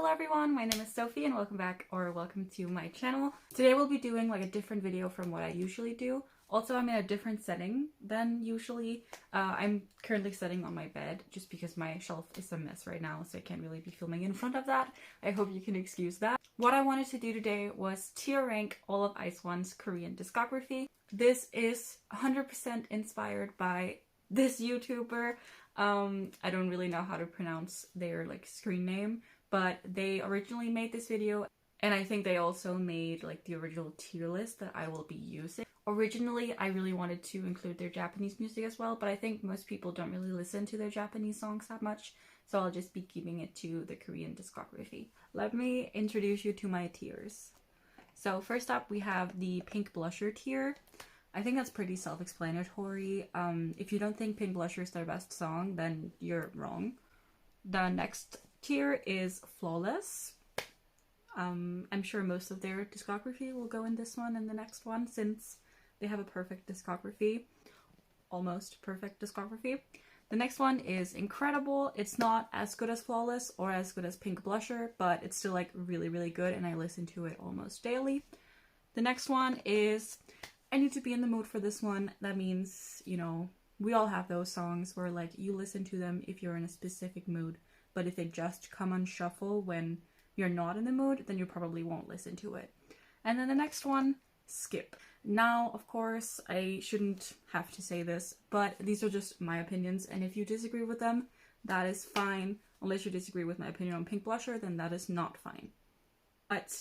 Hello everyone, my name is Sophie and welcome back or welcome to my channel. Today we'll be doing like a different video from what I usually do. Also, I'm in a different setting than usually. I'm currently sitting on my bed just because my shelf is a mess right now, so I can't really be filming in front of that. I hope you can excuse that. What I wanted to do today was tier rank all of Hyewon's Korean discography. This is 100% inspired by this YouTuber. I don't really know how to pronounce their like screen name, but they originally made this video and I think they also made like the original tier list that I will be using. Originally, I really wanted to include their Japanese music as well, but I think most people don't really listen to their Japanese songs that much, so I'll just be keeping it to the Korean discography. Let me introduce you to my tiers. So first up, we have the Pink Blusher tier. I think that's pretty self-explanatory. If you don't think Pink Blusher is their best song, then you're wrong. The next tier is Flawless. I'm sure most of their discography will go in this one and the next one since they have a perfect discography. Almost perfect discography. The next one is Incredible. It's not as good as Flawless or as good as Pink Blusher, but it's still like really, really good and I listen to it almost daily. The next one is I Need to Be in the Mood for this one. That means, you know, we all have those songs where like you listen to them if you're in a specific mood, but if they just come on shuffle when you're not in the mood, then you probably won't listen to it. And then the next one, Skip. Now, of course, I shouldn't have to say this, but these are just my opinions, and if you disagree with them, that is fine. Unless you disagree with my opinion on Pink Blusher, then that is not fine. But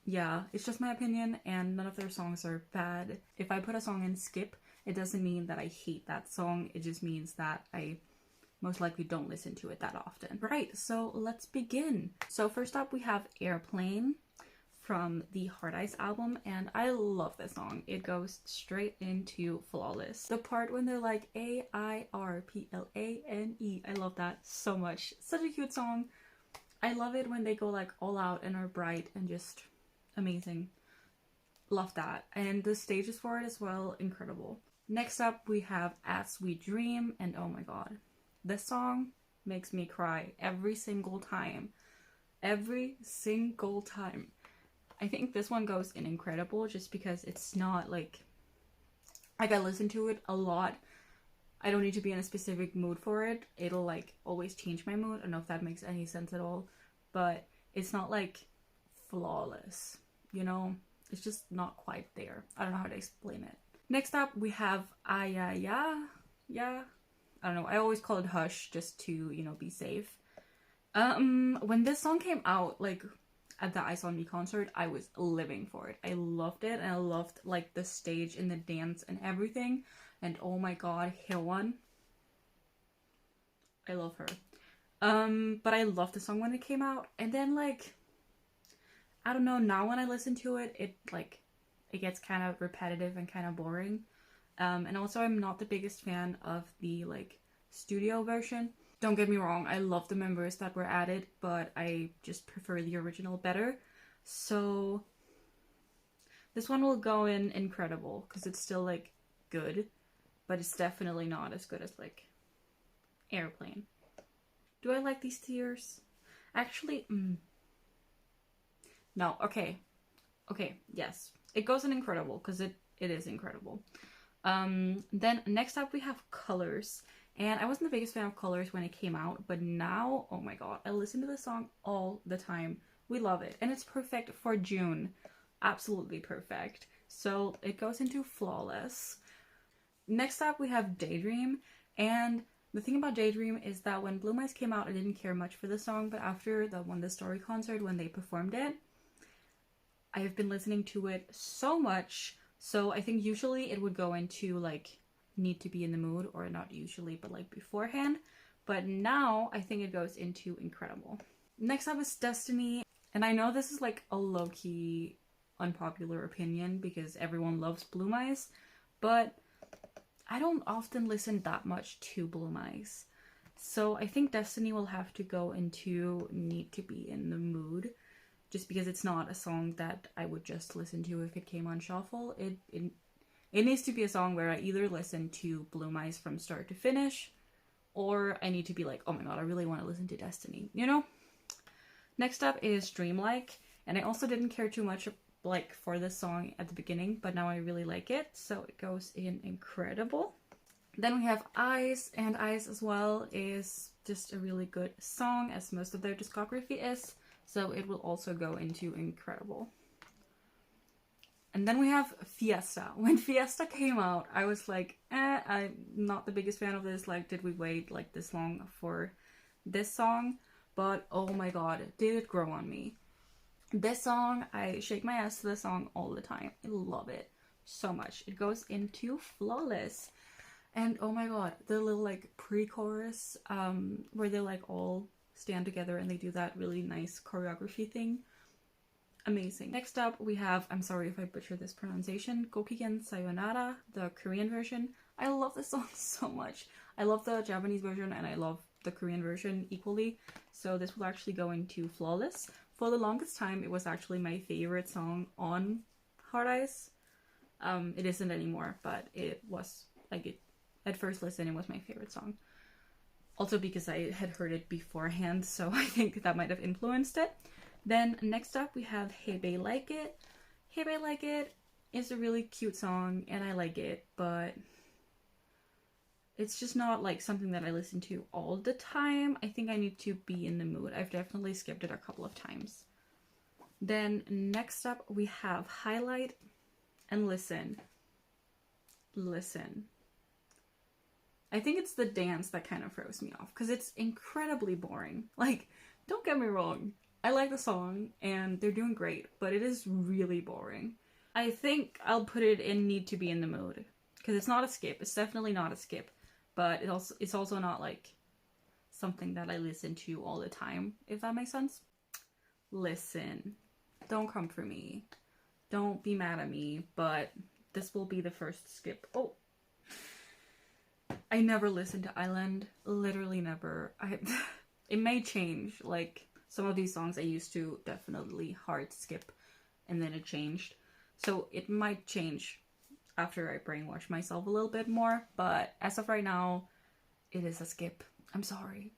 yeah, it's just my opinion, and none of their songs are bad. If I put a song in Skip, it doesn't mean that I hate that song, it just means that I most likely don't listen to it that often. Right, so let's begin. So first up we have Airplane from the Hard Eyes album, and I love this song. It goes straight into Flawless. The part when they're like A-I-R-P-L-A-N-E, I love that so much. Such a cute song. I love it when they go like all out and are bright and just amazing. Love that. And the stages for it as well, incredible. Next up we have As We Dream, and oh my god. This song makes me cry every single time. Every single time. I think this one goes in Incredible just because it's not like I listen to it a lot. I don't need to be in a specific mood for it. It'll like always change my mood. I don't know if that makes any sense at all. But it's not like flawless, you know? It's just not quite there. I don't know how to explain it. Next up we have Yeah. I don't know, I always call it Hush just to, you know, be safe. When this song came out, like, at the Eyes on Me concert, I was living for it. I loved it, and I loved, like, the stage and the dance and everything. And oh my god, Hyewon. I love her. But I loved the song when it came out. And then, like, I don't know, now when I listen to it, it gets kind of repetitive and kind of boring. And also I'm not the biggest fan of the like studio version. Don't get me wrong, I love the members that were added, but I just prefer the original better. So this one will go in Incredible because it's still like good, but it's definitely not as good as like Airplane. Do I like these tiers? Actually, no, okay, yes. It goes in Incredible because it is incredible. Then next up we have Colors, and I wasn't the biggest fan of Colors when it came out, but now, oh my god, I listen to this song all the time. We love it, and it's perfect for June. Absolutely perfect. So it goes into Flawless. Next up we have Daydream, and the thing about Daydream is that when Blue Eyes came out, I didn't care much for the song, but after the One The Story concert when they performed it, I have been listening to it so much. So I think usually it would go into like Need to Be in the Mood, or not usually, but like beforehand. But now I think it goes into Incredible. Next up is Destiny. And I know this is like a low-key unpopular opinion because everyone loves Blue Eyes, but I don't often listen that much to Blue Eyes. So I think Destiny will have to go into Need to Be in the Mood. Just because it's not a song that I would just listen to if it came on shuffle. It needs to be a song where I either listen to Blue Eyes from start to finish, or I need to be like, oh my god, I really want to listen to Destiny, you know? Next up is Dreamlike, and I also didn't care too much like for this song at the beginning, but now I really like it, so it goes in Incredible. Then we have Eyes, and Eyes as well is just a really good song, as most of their discography is, so it will also go into Incredible. And then we have Fiesta. When Fiesta came out, I was like, I'm not the biggest fan of this. Like, did we wait like this long for this song? But oh my god, did it grow on me. This song, I shake my ass to this song all the time. I love it so much. It goes into Flawless. And oh my god, the little like pre-chorus where they like all stand together and they do that really nice choreography thing. Amazing. Next up we have, I'm sorry if I butcher this pronunciation, Gokigen Sayonara, the Korean version. I love this song so much. I love the Japanese version and I love the Korean version equally. So this will actually go into Flawless. For the longest time, it was actually my favorite song on Hard Eyes. It isn't anymore, but it was, like, it at first listen, it was my favorite song. Also because I had heard it beforehand, so I think that might have influenced it. Then next up, we have Hey Bae Like It. Hey Bae Like It is a really cute song, and I like it, but it's just not like something that I listen to all the time. I think I need to be in the mood. I've definitely skipped it a couple of times. Then next up we have Highlight and Listen. Listen. I think it's the dance that kind of throws me off because it's incredibly boring. Like, don't get me wrong. I like the song and they're doing great, but it is really boring. I think I'll put it in Need to Be in the Mood because it's not a skip. It's definitely not a skip. But it's also not like something that I listen to all the time, if that makes sense. Listen, don't come for me. Don't be mad at me, but this will be the first skip. Oh, I never listened to Island. Literally never. It may change. Like, some of these songs I used to definitely hard skip, and then it changed. So it might change after I brainwash myself a little bit more, but as of right now, it is a skip. I'm sorry.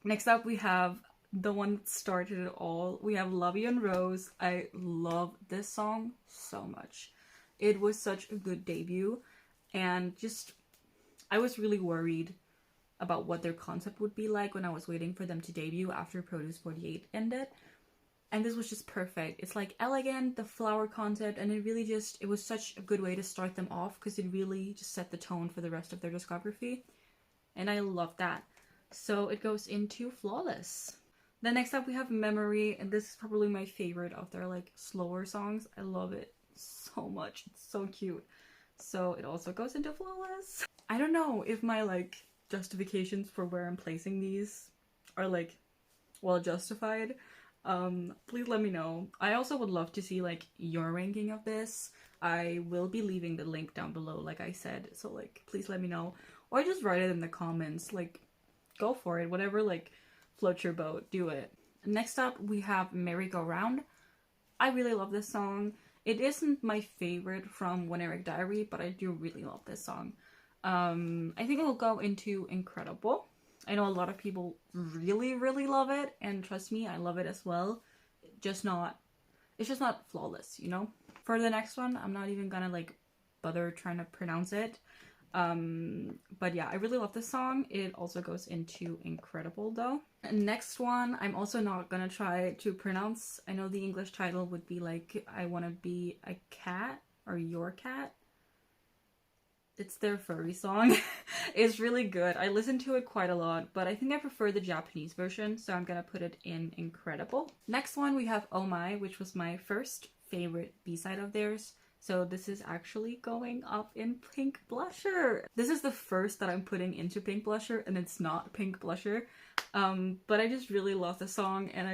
Next up, we have the one that started it all. We have Love You and Rose. I love this song so much. It was such a good debut, and just, I was really worried about what their concept would be like when I was waiting for them to debut after Produce 48 ended. And this was just perfect. It's like elegant, the flower concept, and it really just, it was such a good way to start them off because it really just set the tone for the rest of their discography. And I love that. So it goes into Flawless. Then next up we have Memory, and this is probably my favorite of their like slower songs. I love it so much. It's so cute. So it also goes into Flawless. I don't know if my like justifications for where I'm placing these are like well justified. Please let me know. I also would love to see like your ranking of this. I will be leaving the link down below like I said, so like please let me know, or just write it in the comments. Like, go for it, whatever like floats your boat, do it. Next up we have Merry Go Round. I really love this song. It isn't my favorite from One Eric Diary, but I do really love this song. I think it will go into Incredible. I know a lot of people really, really love it, and trust me, I love it as well. It's just not flawless, you know? For the next one, I'm not even gonna like bother trying to pronounce it. But yeah, I really love this song. It also goes into Incredible though. Next one, I'm also not gonna try to pronounce. I know the English title would be like, I Wanna Be a Cat, or Your Cat. It's their furry song. It's really good. I listen to it quite a lot, but I think I prefer the Japanese version, so I'm gonna put it in Incredible. Next one we have Oh My, which was my first favorite B-side of theirs. So this is actually going up in Pink Blusher. This is the first that I'm putting into Pink Blusher, and it's not Pink Blusher. But I just really love the song, and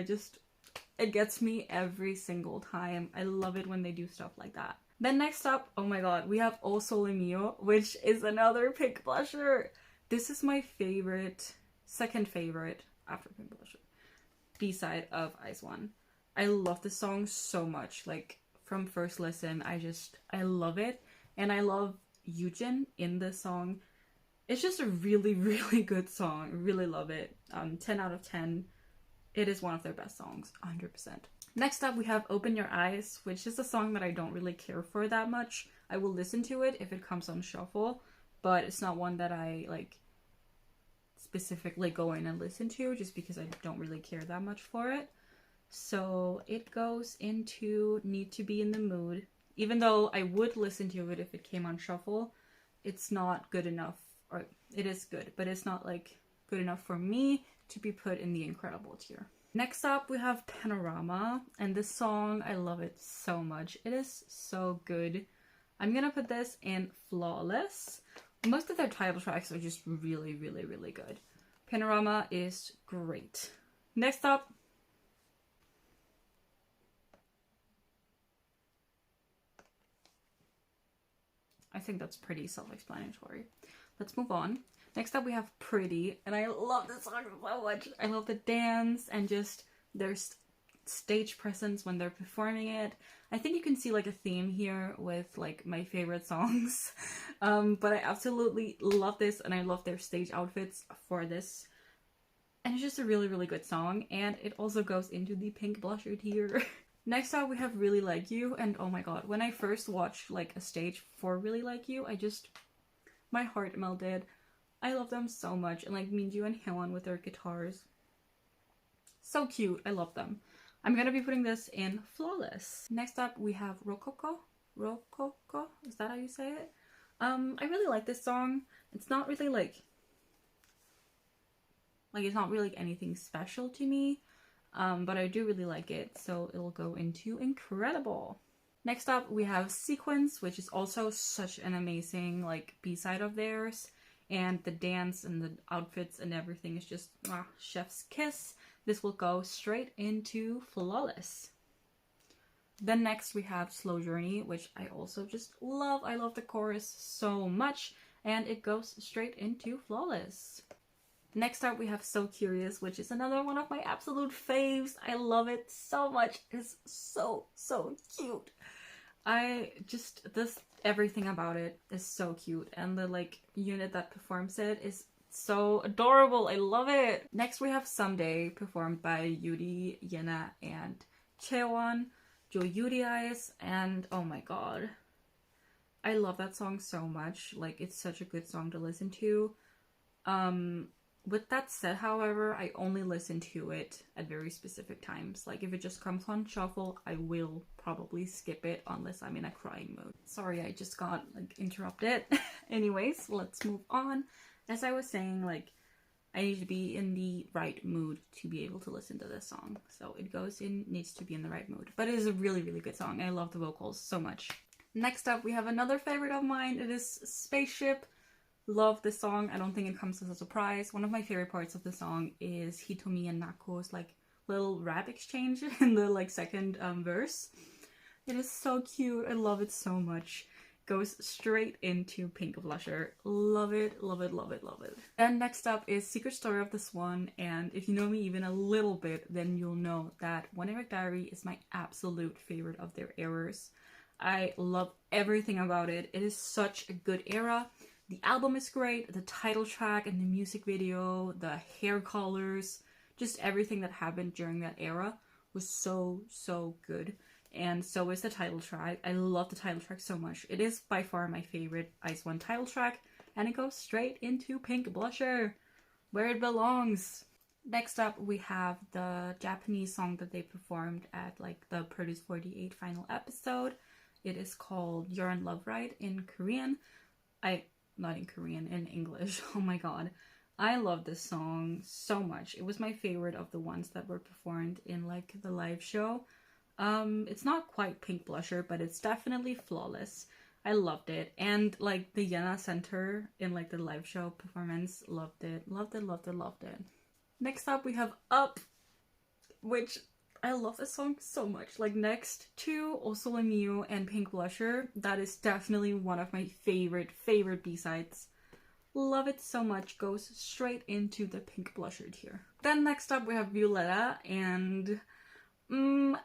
it gets me every single time. I love it when they do stuff like that. Then next up, oh my god, we have O Sole Mio, which is another Pink Blusher. This is my favorite, second favorite after Pink Blusher, B-side of Hyewon. I love this song so much. Like, from first listen, I love it. And I love Youjin in this song. It's just a really, really good song. I really love it. 10 out of 10. It is one of their best songs, 100%. Next up, we have Open Your Eyes, which is a song that I don't really care for that much. I will listen to it if it comes on shuffle, but it's not one that I, like, specifically go in and listen to, just because I don't really care that much for it. So it goes into Need to Be in the Mood. Even though I would listen to it if it came on shuffle, it's not good enough, or it is good, but it's not, like, good enough for me to be put in the incredible tier. Next up, we have Panorama, and this song, I love it so much. It is so good. I'm gonna put this in Flawless. Most of their title tracks are just really, really, really good. Panorama is great. Next up, I think that's pretty self-explanatory. Let's move on. Next up, we have Pretty, and I love this song so much. I love the dance and just their stage presence when they're performing it. I think you can see, like, a theme here with, like, my favorite songs. But I absolutely love this, and I love their stage outfits for this. And it's just a really, really good song, and it also goes into the pink blusher tier. Next up, we have Really Like You, and oh my god, when I first watched, like, a stage for Really Like You, my heart melted. I love them so much, and, like, Minju and Hyewon with their guitars. So cute, I love them. I'm gonna be putting this in Flawless. Next up, we have Rococo. Rococo? Is that how you say it? I really like this song. It's not really, like, it's not really anything special to me, but I do really like it, so it'll go into Incredible. Next up, we have Sequence, which is also such an amazing, like, B-side of theirs. And the dance and the outfits and everything is just chef's kiss. This will go straight into Flawless. Then next we have Slow Journey, which I also just love. I love the chorus so much, and it goes straight into Flawless. Next up we have So Curious, which is another one of my absolute faves. I love it so much. It's so, so cute. Everything about it is so cute, and the, like, unit that performs it is so adorable. I love it. Next we have Someday, performed by Yuri, Yena, and Hyewon, Yuri Eyes, and oh my god, I love that song so much. Like, it's such a good song to listen to. With that said, however, I only listen to it at very specific times. Like, if it just comes on shuffle, I will probably skip it unless I'm in a crying mood. Sorry, I just got, like, interrupted. Anyways, let's move on. As I was saying, like, I need to be in the right mood to be able to listen to this song. So it needs to be in the right mood. But it is a really, really good song. I love the vocals so much. Next up, we have another favorite of mine. It is Spaceship. Love this song. I don't think it comes as a surprise. One of my favorite parts of the song is Hitomi and Nako's, like, little rap exchange in the, like, second verse. It is so cute. I love it so much. Goes straight into Pink Blusher. Love it, love it, love it, love it. And next up is Secret Story of the Swan, and if you know me even a little bit, then you'll know that One Eric Diary is my absolute favorite of their eras. I love everything about it. It is such a good era. The album is great, the title track and the music video, the hair colors, just everything that happened during that era was so, so good. And so is the title track. I love the title track so much. It is by far my favorite Ice One title track, and it goes straight into Pink Blusher, where it belongs. Next up, we have the Japanese song that they performed at, like, the Produce 48 final episode. It is called Youre In Love, right? In Korean. Not in Korean, in English. Oh my god. I love this song so much. It was my favorite of the ones that were performed in, like, the live show. It's not quite Pink Blusher, but it's definitely Flawless. I loved it. And, like, the Yena Center in, like, the live show performance, loved it. Loved it, loved it, loved it. Next up, we have Up, which I love this song so much. Like, next to Also Miu and Pink Blusher, that is definitely one of my favorite B-sides. Love it so much. Goes straight into the Pink Blusher tier. Then next up we have Violetta, and when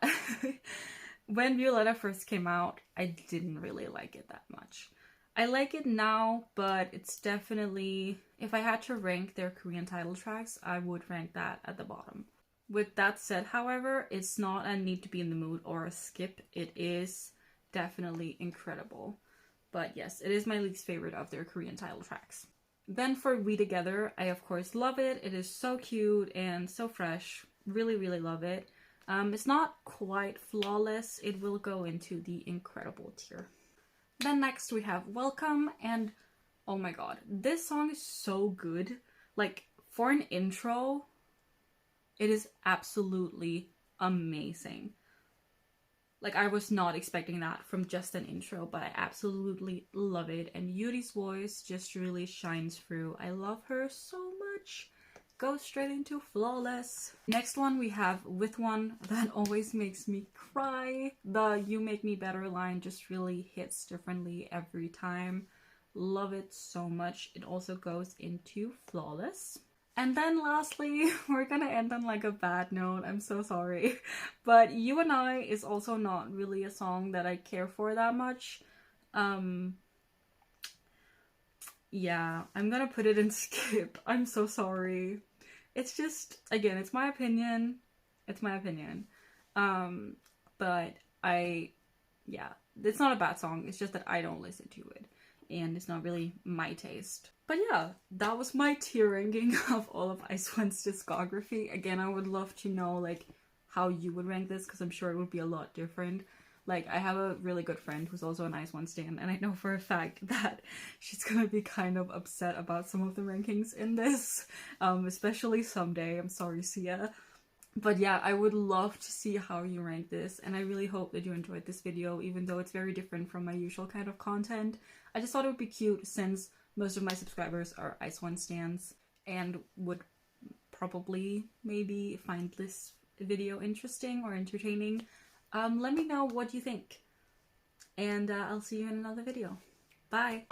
Violetta first came out, I didn't really like it that much. I like it now, but it's definitely, if I had to rank their Korean title tracks, I would rank that at the bottom. With that said, however, it's not a need to be in the mood or a skip. It is definitely incredible. But yes, it is my least favorite of their Korean title tracks. Then for We Together, I of course love it. It is so cute and so fresh. Really, really love it. It's not quite flawless. It will go into the incredible tier. Then next we have Welcome, and oh my god, this song is so good. Like, for an intro, it is absolutely amazing. Like, I was not expecting that from just an intro, but I absolutely love it. And Yuri's voice just really shines through. I love her so much. Go straight into flawless. Next one we have With One. That always makes me cry. The You Make Me Better line just really hits differently every time. Love it so much. It also goes into flawless. And then lastly, we're gonna end on like a bad note. I'm so sorry. But You and I is also not really a song that I care for that much. Yeah, I'm gonna put it in skip. I'm so sorry. It's just, again, it's my opinion. It's my opinion. But yeah, it's not a bad song. It's just that I don't listen to it. And it's not really my taste. But yeah, that was my tier ranking of all of Hyewon's discography. Again, I would love to know like how you would rank this, because I'm sure it would be a lot different. Like, I have a really good friend who's also an Hyewon stan, and I know for a fact that she's gonna be kind of upset about some of the rankings in this, especially someday. I'm sorry, Sia. But yeah, I would love to see how you rank this, and I really hope that you enjoyed this video, even though it's very different from my usual kind of content. I just thought it would be cute since most of my subscribers are Hyewon stans and would probably maybe find this video interesting or entertaining. Let me know what you think, and I'll see you in another video. Bye!